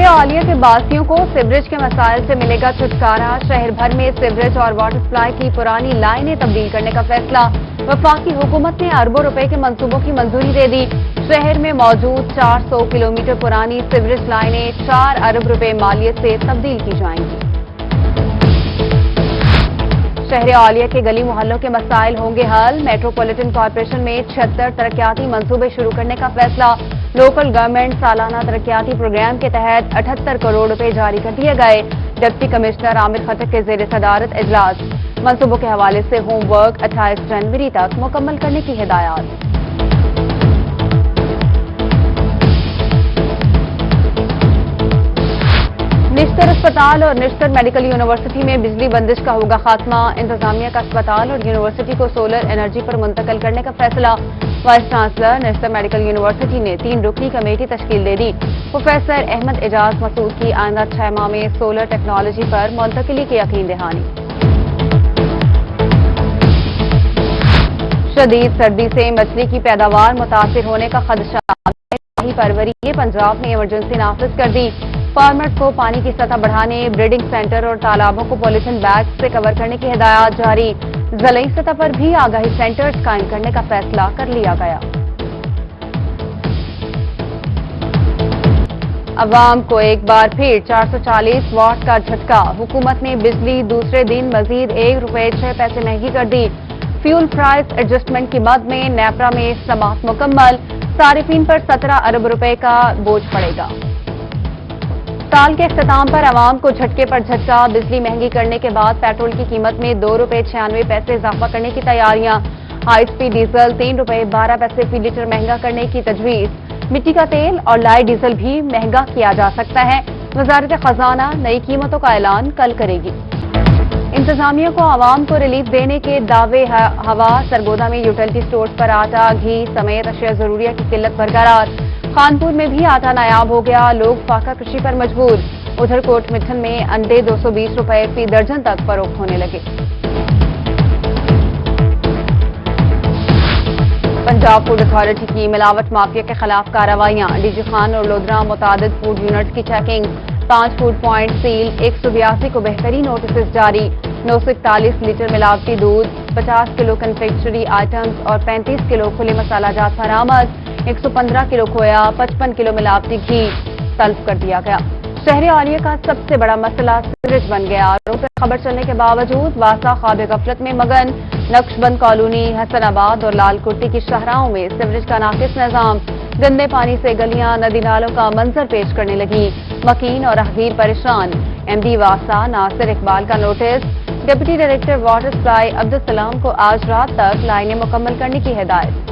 شہر عالیہ کے باسیوں کو سیوریج کے مسائل سے ملے گا چھٹکارا۔ شہر بھر میں سیوریج اور واٹر سپلائی کی پرانی لائنیں تبدیل کرنے کا فیصلہ۔ وفاقی حکومت نے اربوں روپے کے منصوبوں کی منظوری دے دی۔ شہر میں موجود 400 کلومیٹر پرانی سیوریج لائنیں 4 ارب روپے مالیت سے تبدیل کی جائیں گی۔ شہر عالیہ کے گلی محلوں کے مسائل ہوں گے حل۔ میٹروپولیٹن کارپوریشن میں 76 ترقیاتی منصوبے شروع کرنے کا فیصلہ۔ لوکل گورنمنٹ سالانہ ترقیاتی پروگرام کے تحت 78 کروڑ روپے جاری کر دیے گئے۔ ڈپٹی کمشنر عامر خٹک کے زیر صدارت اجلاس۔ منصوبوں کے حوالے سے ہوم ورک 28 جنوری تک مکمل کرنے کی ہدایات۔ نشتر اسپتال اور نشتر میڈیکل یونیورسٹی میں بجلی بندش کا ہوگا خاتمہ۔ انتظامیہ کا اسپتال اور یونیورسٹی کو سولر انرجی پر منتقل کرنے کا فیصلہ۔ وائس چانسلر نشتر میڈیکل یونیورسٹی نے 3 رکنی کمیٹی تشکیل دے دی۔ پروفیسر احمد اعجاز مسعود کی آئندہ 6 ماہ میں سولر ٹیکنالوجی پر منتقلی کی یقین دہانی۔ شدید سردی سے مچھلی کی پیداوار متاثر ہونے کا خدشہ۔ پروری پنجاب نے ایمرجنسی نافذ کر دی۔ فارمرز کو پانی کی سطح بڑھانے، بریڈنگ سینٹر اور تالابوں کو پولیتھین بیگ سے کور کرنے کی ہدایات جاری۔ ضلعی سطح پر بھی آگاہی سینٹرز قائم کرنے کا فیصلہ کر لیا گیا۔ عوام کو ایک بار پھر 440 واٹ کا جھٹکا۔ حکومت نے بجلی دوسرے دن مزید 1 روپے 6 پیسے مہنگی کر دی۔ فیول پرائس ایڈجسٹمنٹ کی مد میں نیپرا میں سماعت مکمل۔ صارفین پر 17 ارب روپے کا بوجھ پڑے گا۔ سال کے اختتام پر عوام کو جھٹکے پر جھٹکا۔ بجلی مہنگی کرنے کے بعد پیٹرول کی قیمت میں 2 روپے 96 پیسے اضافہ کرنے کی تیاریاں۔ ہائی سپیڈ ڈیزل 3 روپے 12 پیسے فی لیٹر مہنگا کرنے کی تجویز۔ مٹی کا تیل اور لائی ڈیزل بھی مہنگا کیا جا سکتا ہے۔ وزارت خزانہ نئی قیمتوں کا اعلان کل کرے گی۔ انتظامیہ کو عوام کو ریلیف دینے کے دعوے ہوا۔ سرگودا میں یوٹیلٹی سٹورز پر آٹا، گھی سمیت اشیاء ضروریہ کی قلت برقرار۔ خانپور میں بھی آٹا نایاب ہو گیا، لوگ فاقہ کشی پر مجبور۔ ادھر کوٹ مٹھن میں انڈے 220 روپے فی درجن تک فروخت ہونے لگے۔ پنجاب فوڈ اتھارٹی کی ملاوٹ مافیا کے خلاف کارروائیاں۔ ڈی جی خان اور لودھرا متعدد فوڈ یونٹ کی چیکنگ۔ 5 فوڈ پوائنٹ سیل، 182 کو بہترین نوٹسز جاری۔ 941 لیٹر ملاوٹی دودھ، 50 کلو کنفیکشنری آئٹمز اور 35 کلو کھلے مسالہ جات برآمد۔ 115 کلو کھویا، 55 کلو ملاوٹی گھی طلب کر دیا گیا۔ شہر عالیہ کا سب سے بڑا مسئلہ سیوریج بن گیا۔ آروں سے خبر چلنے کے باوجود واسا خواب غفلت میں مگن۔ نقش بند کالونی، حسن آباد اور لال کوٹی کی شاہراہوں میں سیوریج کا ناقص نظام۔ گندے پانی سے گلیاں ندی نالوں کا منظر پیش کرنے لگی۔ مکین اور راہگیر پریشان۔ ایم ڈی واسا ناصر اقبال کا notice. Deputy director water supply Abdussalam کو آج رات تک لائنیں مکمل کرنے کی ہدایت۔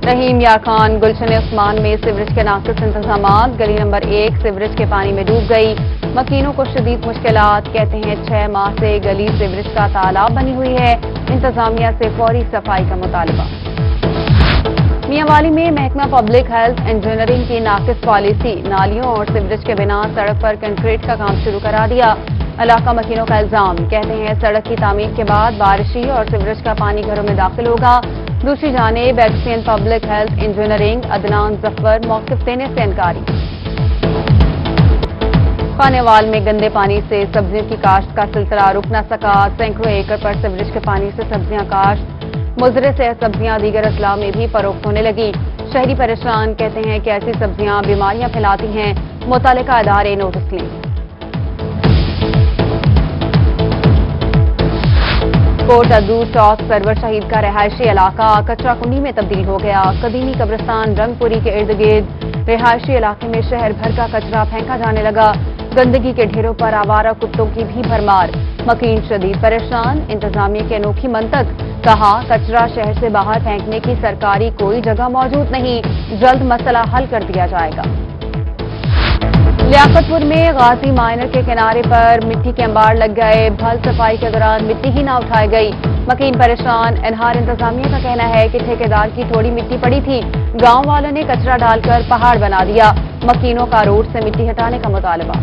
رحیم یار خان گلشن عثمان میں سیوریج کے ناقص انتظامات۔ گلی نمبر 1 سیوریج کے پانی میں ڈوب گئی۔ مکینوں کو شدید مشکلات، کہتے ہیں 6 ماہ سے گلی سیوریج کا تالاب بنی ہوئی ہے۔ انتظامیہ سے فوری صفائی کا مطالبہ۔ میاں والی میں محکمہ پبلک ہیلتھ انجینئرنگ کی ناقص پالیسی۔ نالیوں اور سیوریج کے بنا سڑک پر کنکریٹ کا کام شروع کرا دیا۔ علاقہ مکینوں کا الزام، کہتے ہیں سڑک کی تعمیر کے بعد بارشی اور سیوریج کا پانی گھروں میں داخل ہوگا۔ دوسری جانب XEN public health engineering Adnan Zafar موقف دینے سے انکاری۔ خانیوال میں گندے پانی سے سبزیوں کی کاشت کا سلسلہ رک نہ سکا۔ سینکڑوں ایکڑ پر سیوریج کے پانی سے سبزیاں کاشت۔ مضر سے سبزیاں دیگر اضلاع میں بھی فروخت ہونے لگی۔ شہری پریشان، کہتے ہیں کہ ایسی سبزیاں بیماریاں پھیلاتی ہیں۔ متعلقہ ادارے نوٹس لیں۔ کوٹ ادو چوک سرور شہید کا رہائشی علاقہ کچرا کنڈی میں تبدیل ہو گیا۔ قدیمی قبرستان رنگ پوری کے ارد گرد رہائشی علاقے میں شہر بھر کا کچرا پھینکا جانے لگا۔ گندگی کے ڈھیروں پر آوارہ کتوں کی بھی بھرمار۔ مکین شدید پریشان، انتظامیہ کی انوکھی منطق، کہا کچرا شہر سے باہر پھینکنے کی سرکاری کوئی جگہ موجود نہیں، جلد مسئلہ حل کر دیا جائے گا۔ لیاقت پور میں غازی مائنر کے کنارے پر مٹی کے انبار لگ گئے۔ بھل صفائی کے دوران مٹی ہی نہ اٹھائی گئی، مکین پریشان۔ انہار انتظامیہ کا کہنا ہے کہ ٹھیکیدار کی تھوڑی مٹی پڑی تھی، گاؤں والوں نے کچرا ڈال کر پہاڑ بنا دیا۔ مکینوں کا روڈ سے مٹی ہٹانے کا مطالبہ۔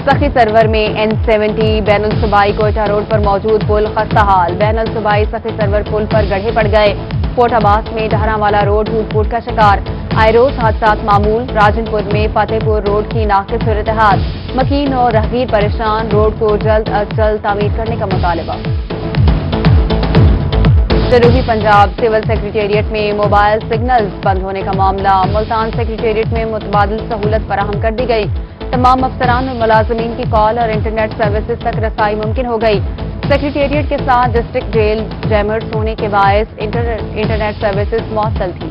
سخی سرور میں N70 بین الصوبائی کوئٹہ روڈ پر موجود پل خستہ حال۔ بین الصوبائی سخی سرور پل پر گڑھے پڑ گئے۔ फोर्ट अब्बास में डहरावाला रोड टूट-फूट का शिकार, आए रोज हादसात मामूल। राजनपुर में फतेहपुर रोड की नाकिस सूरत हाल, मकीन और राहगीर परेशान, रोड को जल्द अज जल्द तामीर करने का मुतालबा। जनूबी पंजाब सिविल सेक्रेटेरिएट में मोबाइल सिग्नल्स बंद होने का मामला, मुल्तान सेक्रेटेरिएट में मुतबादिल सहूलत फराहम कर दी गई। तमाम अफसरान और मुलाजमीन की कॉल और इंटरनेट सर्विसेज तक रसाई मुमकिन हो गई। सेक्रेटेरिएट के साथ डिस्ट्रिक्ट जेल जैमर्स होने के बायस इंटरनेट सर्विसेज मुअत्तल थी।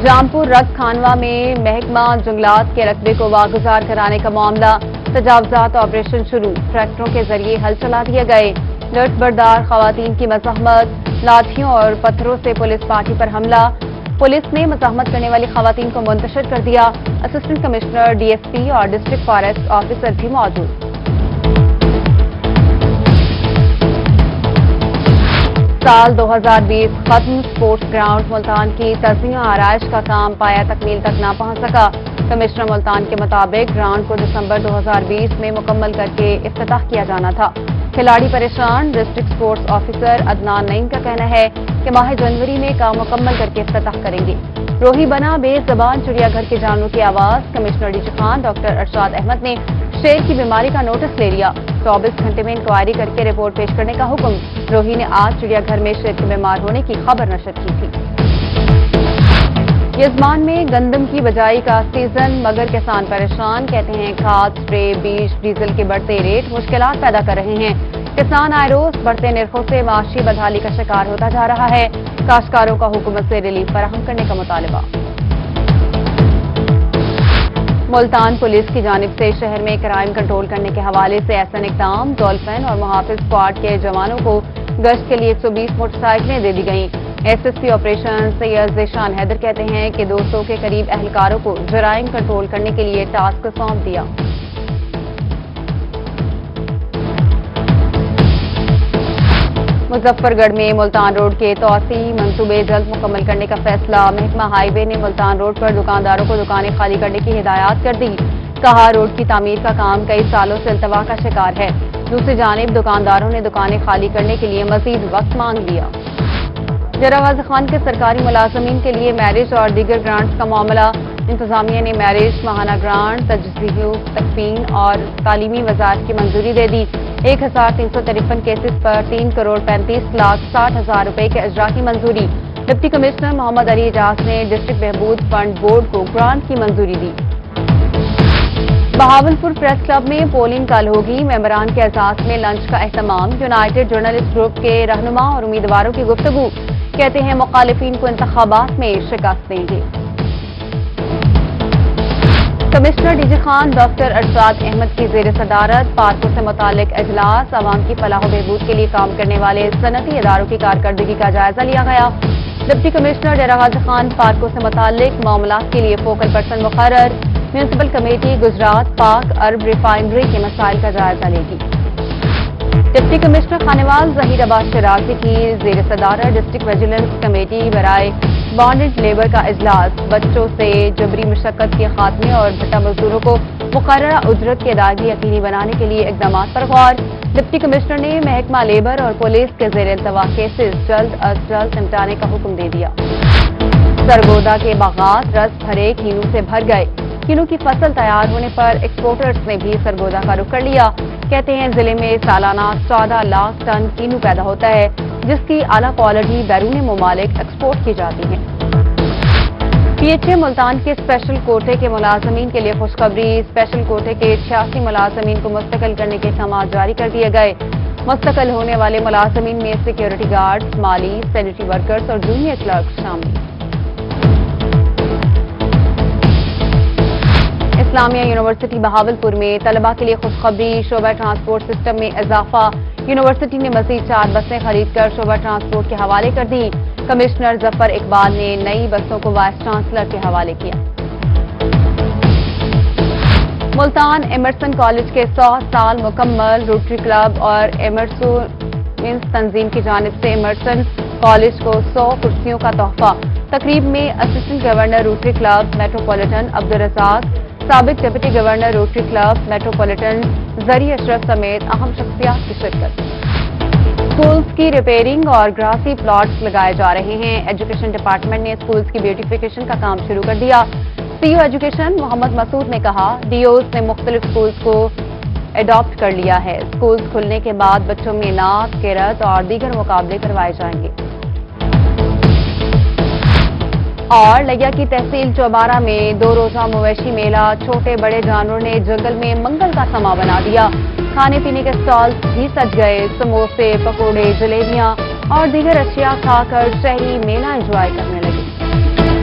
जामपुर रक्त खानवा में महकमा जंगलात के रकबे को वागुजार कराने का मामला, तजावजात ऑपरेशन शुरू, ट्रैक्टरों के जरिए हल चला दिए गए। लुटबरदार खवातीन की मज़ाहमत, लाठियों और पत्थरों से पुलिस पार्टी पर हमला, पुलिस ने मज़ाहमत करने वाली खवातीन को मुंतशिर कर दिया। असिस्टेंट कमिश्नर, डीएसपी और डिस्ट्रिक्ट फॉरेस्ट ऑफिसर भी मौजूद। साल 2020 खत्म, स्पोर्ट्स ग्राउंड मुल्तान की तज़िया आराइश का काम पाया तकमील तक ना पहुंच सका। कमिश्नर मुल्तान के मुताबिक ग्राउंड को दिसंबर 2020 में मुकम्मल करके इफ्तिताह किया जाना था। खिलाड़ी परेशान। District sports officer Adnan Naeem का कहना है कि माह जनवरी में काम मुकम्मल करके इफ्तिताह करेंगे। रोही बना बेज़बान चिड़ियाघर के जानवरों की आवाज, कमिश्नर डीजी खान डॉक्टर अरशाद अहमद ने शेर की बीमारी का नोटिस ले लिया। 24 घंटे में इंक्वायरी करके रिपोर्ट पेश करने का हुक्म। रोही ने आज चिड़ियाघर में शेर के बीमार होने की खबर नशर की थी। यजमान में गंदम की बजाई का सीजन, मगर किसान परेशान। कहते हैं खाद, स्प्रे, बीज, डीजल के बढ़ते रेट मुश्किलात पैदा कर रहे हैं। किसान आए रोज बढ़ते निर्खों से माशी बदहाली का शिकार होता जा रहा है। काश्तकारों का हुकूमत से रिलीफ फराहम करने का मुतालबा। मुल्तान पुलिस की जानिब से शहर में क्राइम कंट्रोल करने के हवाले से ऐसा इक़दाम, डॉल्फिन और मुहाफिज स्क्वाड के जवानों को गश्त के लिए 120 मोटरसाइकिलें दे दी गईं। एसएसपी ऑपरेशन सैयद ज़ीशान हैदर कहते हैं कि 200 के करीब एहलकारों को जराइम कंट्रोल करने के लिए टास्क सौंप दिया। मुजफ्फरगढ़ में मुल्तान रोड के तोसी मंसूबे जल्द मुकम्मल करने का फैसला। महकमा हाईवे ने मुल्तान रोड पर दुकानदारों को दुकानें खाली करने की हिदायत कर दी। कहा रोड की तामीर का काम कई सालों से इल्तवा का शिकार है। दूसरी जानिब दुकानदारों ने दुकानें खाली करने के लिए मजीद वक्त मांग लिया। जरा गाजी खान के सरकारी मुलाजमीन के लिए मैरिज और दीगर ग्रांट्स का मामला। इंतजामिया ने मैरिज, माहाना ग्रांट, तजज़ीह, तकफीन और तालीमी वजारत की मंजूरी दे दी। 1353 केसेस पर 3,35,60,000 रुपए के अजरा की मंजूरी। डिप्टी कमिश्नर मोहम्मद अली एजाज ने डिस्ट्रिक्ट बहबूद फंड बोर्ड को ग्रांट की मंजूरी दी। बहावलपुर प्रेस क्लब में पोलिंग कल होगी। मेंबरान के एजाज में लंच का एहतमाम। यूनाइटेड जर्नलिस्ट ग्रुप के रहनुमा और उम्मीदवारों की गुफ्तगू। कहते हैं मुखालिफिन को इंतखाबात में शिकस्त देंगे। कमिश्नर डीजी खान डॉक्टर अरशाद अहमद की ज़ेर सदारत पार्कों से मुतालिक इजलास। अवाम की फलाह व बहबूद के लिए काम करने वाले सनती इदारों की कारकर्दगी का जायजा लिया गया। डिप्टी कमिश्नर डेरा गाजी खान पार्कों से मुतालिक मामलात के लिए फोकल पर्सन मुकर्रर। Municipal committee Gujrat Pak Arab refinery के मसाइल का जायजा लेगी। डिप्टी कमिश्नर खानेवाल ज़हीर अब्बास शराजी की ज़ेर सदारत डिस्ट्रिक्ट विजिलेंस कमेटी बराए बॉन्डेड लेबर का इजलास। बच्चों से जबरी मशक्कत के खात्मे और भट्टा मजदूरों को मुकर्ररा उजरत की अदायगी यकीनी बनाने के लिए इक़दाम पर गौर। डिप्टी कमिश्नर ने महकमा लेबर और पुलिस के ज़ेर इंतवा केसेस जल्द अज जल्द निपटाने का हुक्म दे दिया। सरगोदा के बागात रस भरे कीनू से भर गए। कीनू की फसल तैयार होने पर एक्सपोर्टर्स ने भी सरगोदा का रुख कर लिया। कहते हैं जिले में सालाना 14 लाख टन कीनू पैदा होता है, जिसकी आला क्वालिटी बैरून मुमालिक एक्सपोर्ट की जाती है। पीएचए मुल्तान के स्पेशल कोटे के मुलाजमीन के लिए खुशखबरी। स्पेशल कोटे के 86 मुलाजमीन को मुस्तकिल करने के अहकाम जारी कर दिए गए। मुस्तकिल होने वाले मुलाजमीन में सिक्योरिटी गार्ड्स, माली, सैनिटरी वर्कर्स और जूनियर क्लर्क शामिल। इस्लामिया यूनिवर्सिटी बहावलपुर में तलबा के लिए खुशखबरी। शोबा ट्रांसपोर्ट सिस्टम में इजाफा। यूनिवर्सिटी ने मजीद 4 बसें खरीद कर शोबा ट्रांसपोर्ट के हवाले कर दी। कमिश्नर जफर इकबाल ने नई बसों को वाइस चांसलर के हवाले किया। मुल्तान एमरसन कॉलेज के 100 साल मुकम्मल। रोटरी क्लब और एमरसन तंजीम की जानिब से एमरसन कॉलेज को 100 कुर्सियों का तोहफा। तकरीब में assistant governor rotary club metropolitan Abdul Razzaq, साबिक deputy governor rotary club metropolitan Zari Ashraf समेत अहम शख्सियात की शिरकत। स्कूल्स की रिपेयरिंग और ग्रासी प्लॉट्स लगाए जा रहे हैं। एजुकेशन डिपार्टमेंट ने स्कूल्स की ब्यूटिफिकेशन का काम शुरू कर दिया। सीईओ एजुकेशन मोहम्मद मसूद ने कहा, डीओज ने मुख्तलिफ स्कूल्स को एडॉप्ट कर लिया है। स्कूल्स खुलने के बाद बच्चों में नात, किरत और दीगर मुकाबले करवाए जाएंगे। और लिया की तहसील चौबारा में 2 रोजा मवेशी मेला, छोटे बड़े जानवरों ने जंगल में मंगल का समा बना दिया। खाने पीने के स्टॉल्स भी सज गए। समोसे, पकोड़े, जलेबियां और दीगर अशिया खाकर शहरी मेला एंजॉय करने लगे।